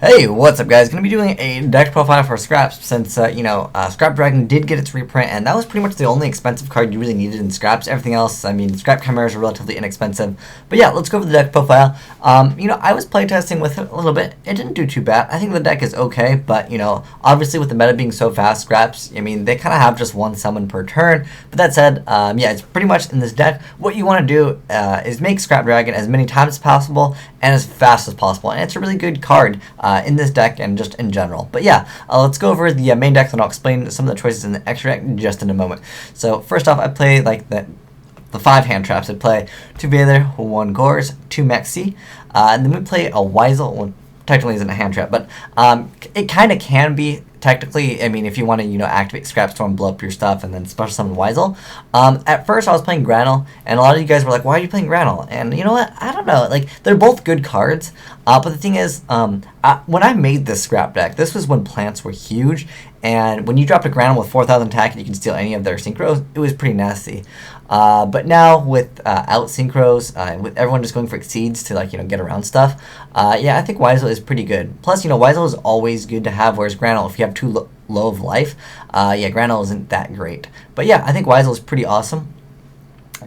Hey, what's up guys? Gonna be doing a deck profile for Scraps since, Scrap Dragon did get its reprint, and that was pretty much the only expensive card you really needed in Scraps. Everything else, I mean, Scrap Chimeras are relatively inexpensive. But yeah, let's go over the deck profile. I was playtesting with it a little bit. It didn't do too bad. I think the deck is okay, but, obviously with the meta being so fast, Scraps, I mean, they kind of have just one summon per turn. But that said, it's pretty much in this deck. What you want to do is make Scrap Dragon as many times as possible and as fast as possible. And it's a really good card in this deck and just in general. But yeah, let's go over the main deck, and I'll explain some of the choices in the extra deck just in a moment. So first off, I play like the 5 hand traps. I play 2 Vader, 1 Gores, 2 Mexi, and then we play a Weisel. Well, technically isn't a hand trap, but it kind of can be technically. I mean, if you want to, activate Scrap Storm, blow up your stuff, and then special summon Weisel. At first, I was playing Granel, and a lot of you guys were like, "Why are you playing Granel?" And you know what? I don't know. Like, they're both good cards. But the thing is, when I made this Scrap deck, this was when plants were huge, and when you dropped a Granel with 4,000 attack and you can steal any of their synchros, it was pretty nasty. But now with out synchros, with everyone just going for exceeds to get around stuff, I think Weisel is pretty good. Plus, Weisel is always good to have, whereas Granel, if you have too low of life, Granel isn't that great. But yeah, I think Weisel is pretty awesome.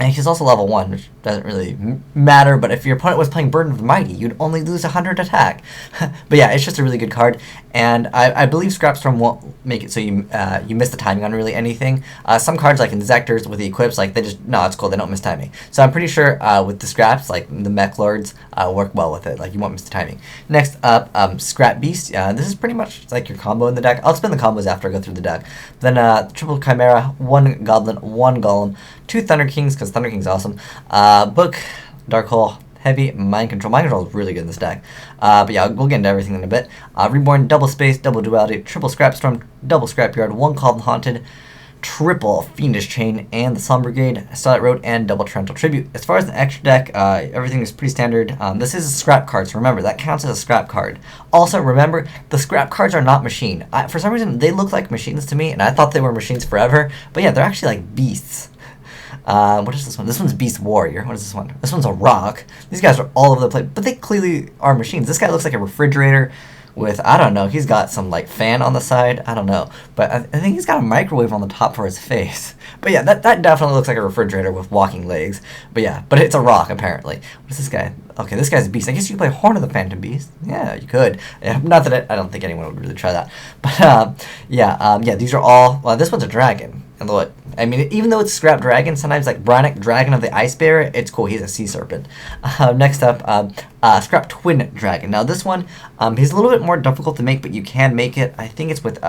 And he's also level 1, which doesn't really matter, but if your opponent was playing Burden of the Mighty, you'd only lose 100 attack. But yeah, it's just a really good card, and I believe Scrapstorm won't make it so you miss the timing on really anything. Some cards, like Inzectors with the equips, it's cool, they don't miss timing. So I'm pretty sure with the Scraps, like the Mech Lords, work well with it, you won't miss the timing. Next up, Scrap Beast. This is pretty much like your combo in the deck. I'll explain the combos after I go through the deck. Then triple Chimera, 1 Goblin, 1 Golem, 2 Thunder Kings, because Thunder King's awesome. Book, Dark Hole, Heavy, Mind Control. Mind Control is really good in this deck. But yeah, we'll get into everything in a bit. Reborn, double Space, double Duality, triple Scrap Storm, double Scrapyard, 1 Called Haunted, triple Fiendish Chain, and the Slum Brigade, Starlight Road, and double Torrential Tribute. As far as the extra deck, everything is pretty standard. This is a scrap card, so remember, that counts as a scrap card. Also, remember, the scrap cards are not machine. For some reason, they look like machines to me, and I thought they were machines forever. But yeah, they're actually like beasts. What is this one? This one's Beast Warrior. What is this one? This one's a rock. These guys are all over the place, but they clearly are machines. This guy looks like a refrigerator with, I don't know, he's got some fan on the side. I don't know, but I think he's got a microwave on the top for his face. But yeah, that definitely looks like a refrigerator with walking legs. But yeah, but it's a rock apparently. What is this guy? Okay, this guy's a beast. I guess you could play Horn of the Phantom Beast. Yeah, you could. Yeah, not that I don't think anyone would really try that. But these are all. Well, this one's a dragon. And look, I mean, even though it's Scrap Dragon, sometimes Branic, Dragon of the Ice Bearer, it's cool. He's a sea serpent. Next up, Scrap Twin Dragon. Now this one, he's a little bit more difficult to make, but you can make it. I think it's with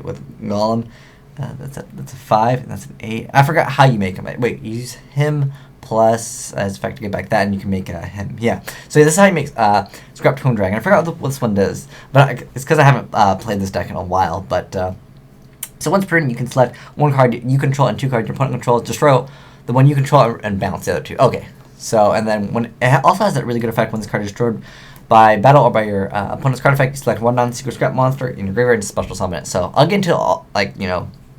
with Golem. That's a 5, and that's an 8. I forgot how you make him. Wait, you use him plus as effect to get back that, and you can make him. Yeah. So this is how you make Scrap Twin Dragon. I forgot what this one does, but it's because I haven't played this deck in a while. But so once per turn, you can select 1 card you control and 2 cards your opponent controls, destroy the one you control, and bounce the other 2. Okay. So, and then when it also has that really good effect when this card is destroyed by battle or by your opponent's card effect, you select 1 non-secret scrap monster in your graveyard and special summon it. So I'll get into all, the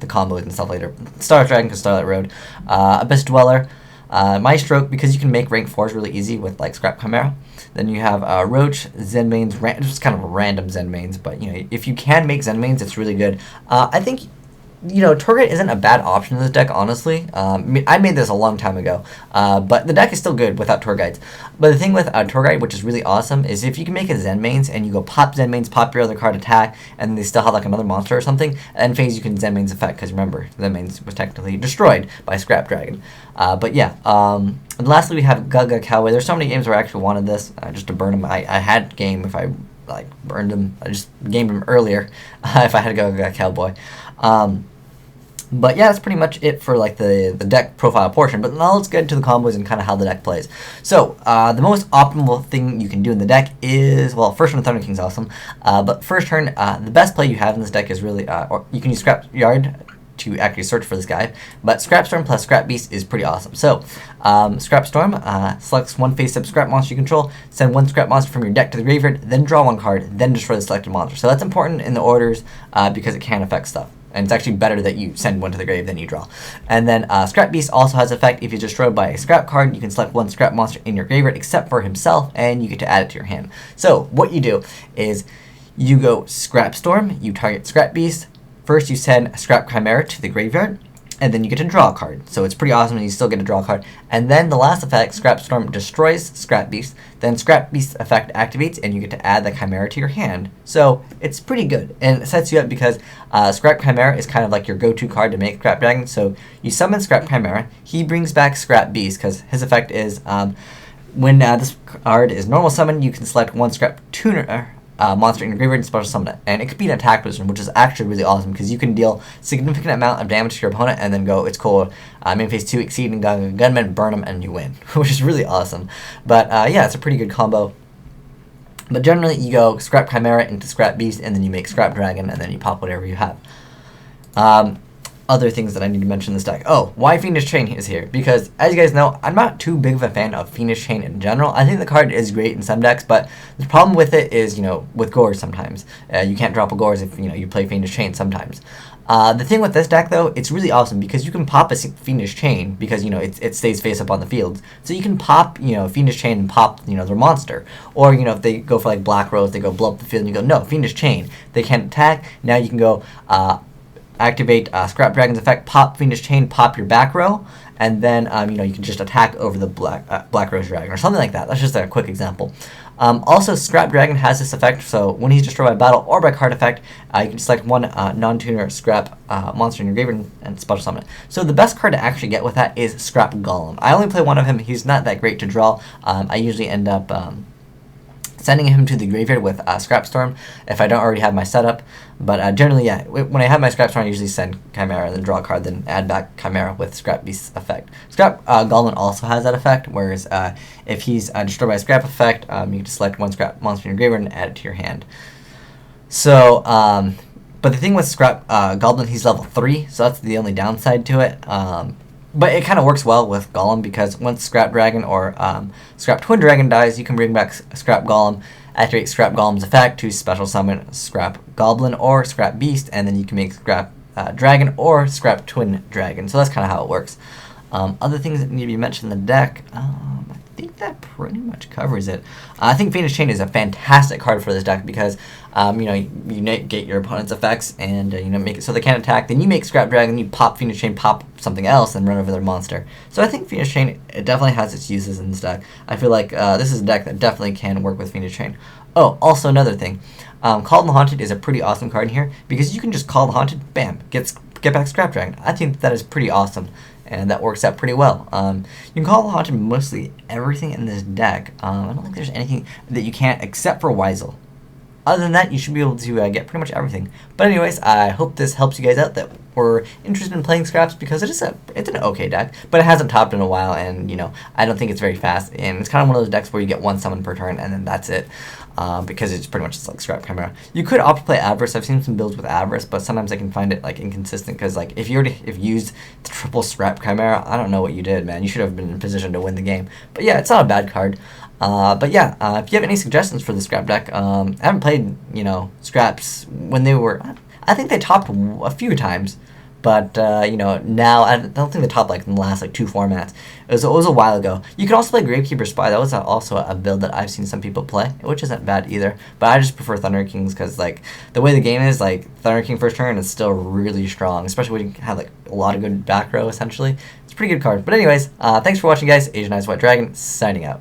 combos and stuff later. Star Dragon because Starlight Road, Abyss Dweller, Maestro, because you can make rank 4s really easy with Scrap Chimera. Then you have Roach, Zen Mains, just kind of random Zen Mains, but if you can make Zen Mains, it's really good. I think Torghite isn't a bad option in this deck, honestly. I made this a long time ago, but the deck is still good without Torghites. But the thing with Torghite, which is really awesome, is if you can make a Zen Mains and you go pop Zen Mains, pop your other card attack, and they still have another monster or something, and phase you can Zen Mains effect, because remember, Zen Mains was technically destroyed by Scrap Dragon. But yeah, and lastly we have Gaga Cowboy. There's so many games where I actually wanted this, just to burn them. I had game if I burned them. I just gamed them earlier if I had Gaga Cowboy. But yeah, that's pretty much it for the deck profile portion. But now let's get into the combos and kind of how the deck plays. So the most optimal thing you can do in the deck is, well, first turn Thunder King's awesome. But first turn, the best play you have in this deck is really, or you can use Scrap Yard to actually search for this guy. But Scrap Storm plus Scrap Beast is pretty awesome. So Scrap Storm selects 1 face-up Scrap monster you control, send 1 Scrap monster from your deck to the graveyard, then draw 1 card, then destroy the selected monster. So that's important in the orders because it can affect stuff. and it's actually better that you send one to the grave than you draw. And then Scrap Beast also has effect. If he's destroyed by a scrap card, you can select one scrap monster in your graveyard except for himself, and you get to add it to your hand. So what you do is you go Scrap Storm, you target Scrap Beast. First you send Scrap Chimera to the graveyard, and then you get to draw a card. So it's pretty awesome, and you still get to draw a card. And then the last effect, Scrap Storm destroys Scrap Beast. Then Scrap Beast effect activates, and you get to add the Chimera to your hand. So it's pretty good, and it sets you up because Scrap Chimera is kind of like your go-to card to make Scrap Dragon. So you summon Scrap Chimera. He brings back Scrap Beast because his effect is when this card is normal summon, you can select one Scrap Tuner monster in your graveyard and special summon it. And it could be an attack position, which is actually really awesome because you can deal significant amount of damage to your opponent and then go, it's cool, main phase 2, exceeding gunman, burn them, and you win, which is really awesome. But yeah, it's a pretty good combo. But generally, you go Scrap Chimera into Scrap Beast, and then you make Scrap Dragon, and then you pop whatever you have. Other things that I need to mention in this deck. Oh, why Fiendish Chain is here? Because, as you guys know, I'm not too big of a fan of Fiendish Chain in general. I think the card is great in some decks, but the problem with it is, you know, with Gores sometimes. You can't drop a Gores if, you know, you play Fiendish Chain sometimes. The thing with this deck, though, it's really awesome because you can pop a Fiendish Chain because, you know, it stays face up on the field. So you can pop, you know, Fiendish Chain and pop, you know, their monster. Or, you know, if they go for, like, Black Rose, they go blow up the field and you go, no, Fiendish Chain. They can't attack. Now you can go, activate Scrap Dragon's effect, pop Fiendish Chain, pop your back row, and then you know, you can just attack over the Black Rose Dragon or something like that. That's just a quick example. Also, Scrap Dragon has this effect, so when he's destroyed by battle or by card effect, you can select one non-tuner Scrap monster in your graveyard and special summon it. So the best card to actually get with that is Scrap Golem. I only play one of him. He's not that great to draw. I usually end up sending him to the graveyard with Scrap Storm if I don't already have my setup. But generally, yeah, when I have my Scrap Storm, I usually send Chimera, then draw a card, then add back Chimera with Scrap Beast's effect. Scrap Goblin also has that effect, whereas if he's destroyed by a Scrap effect, you can select one Scrap monster in your graveyard and add it to your hand. So, but the thing with Scrap Goblin, he's level 3, so that's the only downside to it. But it kind of works well with Golem because once Scrap Dragon or Scrap Twin Dragon dies, you can bring back Scrap Golem, activate Scrap Golem's effect to special summon Scrap Goblin or Scrap Beast, and then you can make Scrap Dragon or Scrap Twin Dragon. So that's kind of how it works. Other things that need to be mentioned in the deck, I think that pretty much covers it. I think Fiendish Chain is a fantastic card for this deck because you know, you negate your opponent's effects and you know, make it so they can't attack. Then you make Scrap Dragon, you pop Fiendish Chain, pop something else, and run over their monster. So I think Fiendish Chain, it definitely has its uses in this deck. I feel like this is a deck that definitely can work with Fiendish Chain. Oh, also another thing, Call the Haunted is a pretty awesome card in here because you can just call the Haunted, bam, get back Scrap Dragon. I think that is pretty awesome, and that works out pretty well. You can call the Haunted mostly everything in this deck. I don't think there's anything that you can't except for Weisel. Other than that, you should be able to get pretty much everything. But anyways, I hope this helps you guys out that were interested in playing Scraps because it's an okay deck, but it hasn't topped in a while, and you know, I don't think it's very fast, and it's kind of one of those decks where you get one summon per turn and then that's it. Because it's pretty much just like Scrap Chimera. You could opt to play Avarice. I've seen some builds with Avarice, but sometimes I can find it like inconsistent because like if you used the triple Scrap Chimera, I don't know what you did, man. You should have been in position to win the game. But yeah, it's not a bad card. But yeah, if you have any suggestions for the Scrap deck, I haven't played, you know, Scraps when they were, I think they topped a few times, but you know, now I don't think they topped like in the last like 2 formats. It was a while ago. You can also play Gravekeeper Spy. That was also a build that I've seen some people play, which isn't bad either. But I just prefer Thunder Kings because like the way the game is, like Thunder King first turn is still really strong, especially when you have like a lot of good back row. Essentially, it's a pretty good card. But anyways, thanks for watching, guys. Asian Eyes White Dragon signing out.